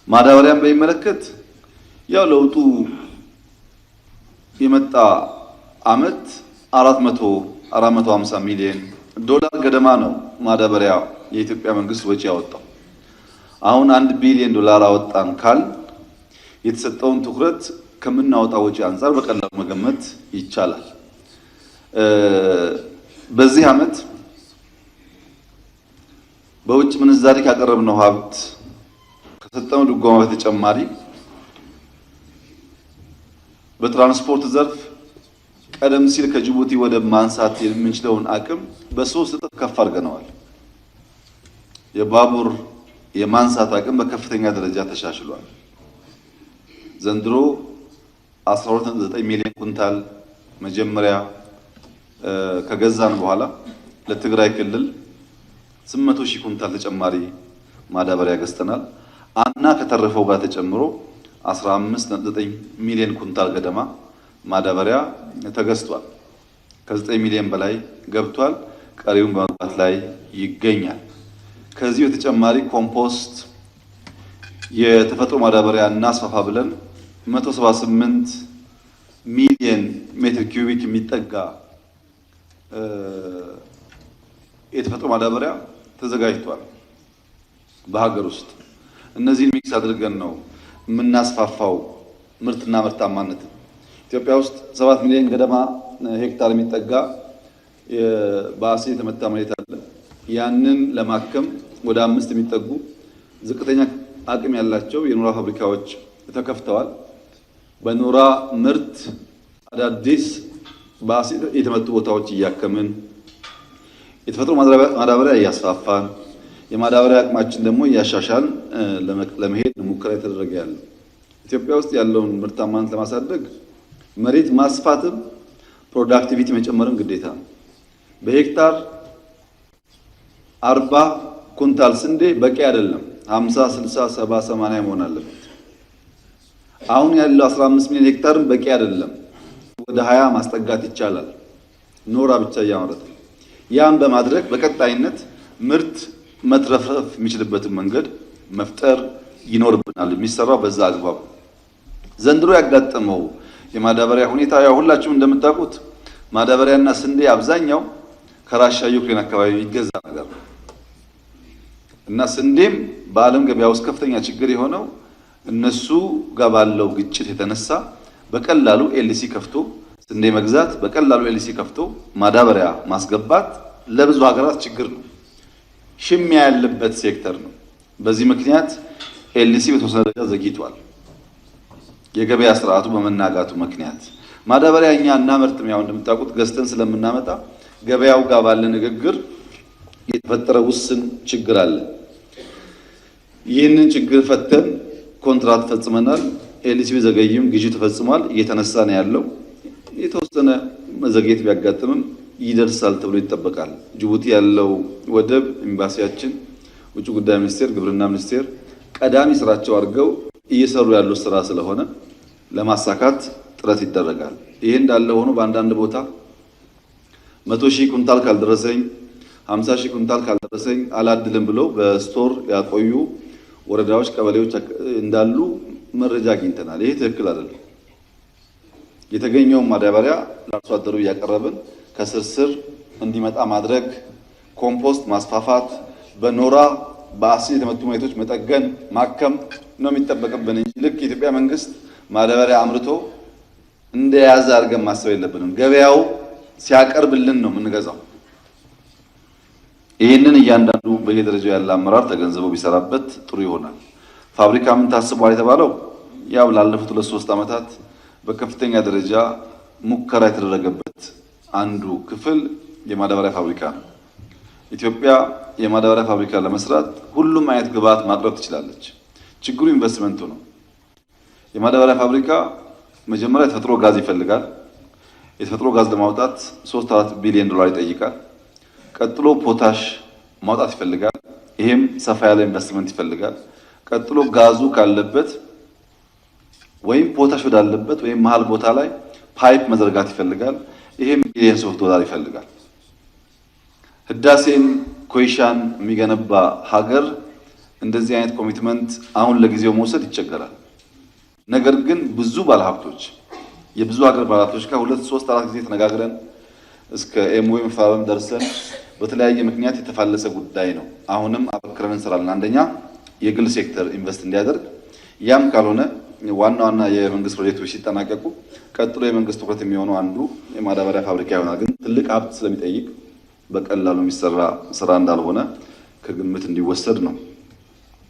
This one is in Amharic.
ማዳበሪያን በሚመለከት ያው ለውጡ የመጣ አመት 450 ሚሊዮን ዶላር ገደማ ነው ማዳበሪያ የኢትዮጵያ መንግስት ወጪ ያወጣው። አሁን 1 ቢሊዮን ዶላር አወጣን ካል የተሰጠውን ትኩረት ከምናወጣው ወጪ አንፃር በቀላሉ መገመት ይቻላል። በዚህ አመት በውጭ ምንዛሪ ካቀረብነው ሀብት ከሰጠነው ድጎማ በተጨማሪ በትራንስፖርት ዘርፍ ቀደም ሲል ከጅቡቲ ወደ ማንሳት የምንችለውን አቅም በ3 እጥፍ ከፍ አድርገነዋል። የባቡር የማንሳት አቅም በከፍተኛ ደረጃ ተሻሽሏል። ዘንድሮ 12.9 ሚሊዮን ኩንታል መጀመሪያ ከገዛን በኋላ ለትግራይ ክልል 800,000 ኩንታል ተጨማሪ ማዳበሪያ ገዝተናል። አና ከተረፈው ጋር ተጨምሮ 15.9 ሚሊዮን ኩንታል ገደማ ማዳበሪያ ተገዝቷል። ከ9 ሚሊዮን በላይ ገብቷል። ቀሪውን በመግባት ላይ ይገኛል። ከዚህ በተጨማሪ ኮምፖስት የተፈጥሮ ማዳበሪያ እናስፋፋ ብለን 178 ሚሊዮን ሜትር ኪዩቢክ የሚጠጋ የተፈጥሮ ማዳበሪያ ተዘጋጅቷል በሀገር ውስጥ። እነዚህን ሚክስ አድርገን ነው የምናስፋፋው ምርትና ምርታማነት። ኢትዮጵያ ውስጥ 7 ሚሊዮን ገደማ ሄክታር የሚጠጋ በአሲድ የተመታ መሬት አለ። ያንን ለማከም ወደ 5 የሚጠጉ ዝቅተኛ አቅም ያላቸው የኖራ ፋብሪካዎች ተከፍተዋል። በኖራ ምርት አዳዲስ በአሲድ የተመቱ ቦታዎች እያከምን የተፈጥሮ ማዳበሪያ እያስፋፋን የማዳበሪያ አቅማችን ደግሞ እያሻሻል ለመሄድ ሙከራ የተደረገ ያለው። ኢትዮጵያ ውስጥ ያለውን ምርታማነት ለማሳደግ መሬት ማስፋትም ፕሮዳክቲቪቲ መጨመርም ግዴታ ነው። በሄክታር 40 ኩንታል ስንዴ በቂ አይደለም። 50፣ 60፣ 70፣ 80 መሆን አለበት። አሁን ያለው 15 ሚሊዮን ሄክታርም በቂ አይደለም። ወደ 20 ማስጠጋት ይቻላል ኖራ ብቻ እያመረተ። ያን በማድረግ በቀጣይነት ምርት መትረፍረፍ የሚችልበትን መንገድ መፍጠር ይኖርብናል። የሚሰራው በዛ አግባብ። ዘንድሮ ያጋጠመው የማዳበሪያ ሁኔታ ያው ሁላችሁም እንደምታውቁት ማዳበሪያና ስንዴ አብዛኛው ከራሻ ዩክሬን አካባቢ የሚገዛ ነገር ነው እና ስንዴም በዓለም ገበያ ውስጥ ከፍተኛ ችግር የሆነው እነሱ ጋር ባለው ግጭት የተነሳ በቀላሉ ኤልሲ ከፍቶ ስንዴ መግዛት፣ በቀላሉ ኤልሲ ከፍቶ ማዳበሪያ ማስገባት ለብዙ ሀገራት ችግር ነው። ሽሚያ ያለበት ሴክተር ነው። በዚህ ምክንያት ኤልሲ በተወሰነ ደረጃ ዘግይቷል። የገበያ ስርዓቱ በመናጋቱ ምክንያት ማዳበሪያ እኛ እናመርትም። ያው እንደምታውቁት ገዝተን ስለምናመጣ ገበያው ጋር ባለ ንግግር የተፈጠረ ውስን ችግር አለ። ይህንን ችግር ፈተን ኮንትራት ፈጽመናል። ኤልሲ ዘገይም ግዢ ተፈጽሟል። እየተነሳ ነው ያለው። የተወሰነ መዘግየት ቢያጋጥምም ይደርሳል ተብሎ ይጠበቃል። ጅቡቲ ያለው ወደብ ኤምባሲያችን፣ ውጭ ጉዳይ ሚኒስቴር፣ ግብርና ሚኒስቴር ቀዳሚ ስራቸው አድርገው እየሰሩ ያለው ስራ ስለሆነ ለማሳካት ጥረት ይደረጋል። ይሄ እንዳለ ሆኖ በአንዳንድ ቦታ 100,000 ኩንታል ካልደረሰኝ 50,000 ኩንታል ካልደረሰኝ አላድልም ብለው በስቶር ያቆዩ ወረዳዎች፣ ቀበሌዎች እንዳሉ መረጃ አግኝተናል። ይሄ ትክክል አይደለም። የተገኘውን ማዳበሪያ ለአርሶ አደሩ እያቀረብን ከስርስር እንዲመጣ ማድረግ፣ ኮምፖስት ማስፋፋት፣ በኖራ በአሲድ የተመቱ መሬቶች መጠገን፣ ማከም ነው የሚጠበቅብን እንጂ ልክ የኢትዮጵያ መንግስት ማዳበሪያ አምርቶ እንደያዘ አድርገን ማሰብ የለብንም። ገበያው ሲያቀርብልን ነው የምንገዛው። ይህንን እያንዳንዱ በየደረጃው ያለ አመራር ተገንዝቦ ቢሰራበት ጥሩ ይሆናል። ፋብሪካ ምን ታስቧል የተባለው ያው ላለፉት 2-3 ዓመታት በከፍተኛ ደረጃ ሙከራ የተደረገበት አንዱ ክፍል የማዳበሪያ ፋብሪካ ነው። ኢትዮጵያ የማዳበሪያ ፋብሪካ ለመስራት ሁሉም አይነት ግብዓት ማቅረብ ትችላለች። ችግሩ ኢንቨስትመንቱ ነው። የማዳበሪያ ፋብሪካ መጀመሪያ የተፈጥሮ ጋዝ ይፈልጋል። የተፈጥሮ ጋዝ ለማውጣት 3-4 ቢሊዮን ዶላር ይጠይቃል። ቀጥሎ ፖታሽ ማውጣት ይፈልጋል። ይሄም ሰፋ ያለ ኢንቨስትመንት ይፈልጋል። ቀጥሎ ጋዙ ካለበት ወይም ፖታሽ ወዳለበት ወይም መሃል ቦታ ላይ ፓይፕ መዘርጋት ይፈልጋል። ይሄም ቢሊየንስ ኦፍ ዶላር ይፈልጋል። ህዳሴን ኮይሻን የሚገነባ ሀገር እንደዚህ አይነት ኮሚትመንት አሁን ለጊዜው መውሰድ ይቸገራል። ነገር ግን ብዙ ባለሀብቶች የብዙ ሀገር ባለሀብቶች ጋር 2 3 4 ጊዜ ተነጋግረን እስከ ኤምኦዩ መፈራረም ደርሰን በተለያየ ምክንያት የተፋለሰ ጉዳይ ነው። አሁንም አበክረን እንሰራለን። አንደኛ የግል ሴክተር ኢንቨስት እንዲያደርግ፣ ያም ካልሆነ ዋና የመንግስት ፕሮጀክቶች ሲጠናቀቁ ቀጥሎ የመንግስት ትኩረት የሚሆነው አንዱ የማዳበሪያ ፋብሪካ ይሆናል። ግን ትልቅ ሀብት ስለሚጠይቅ በቀላሉ የሚሰራ ስራ እንዳልሆነ ከግምት እንዲወሰድ ነው።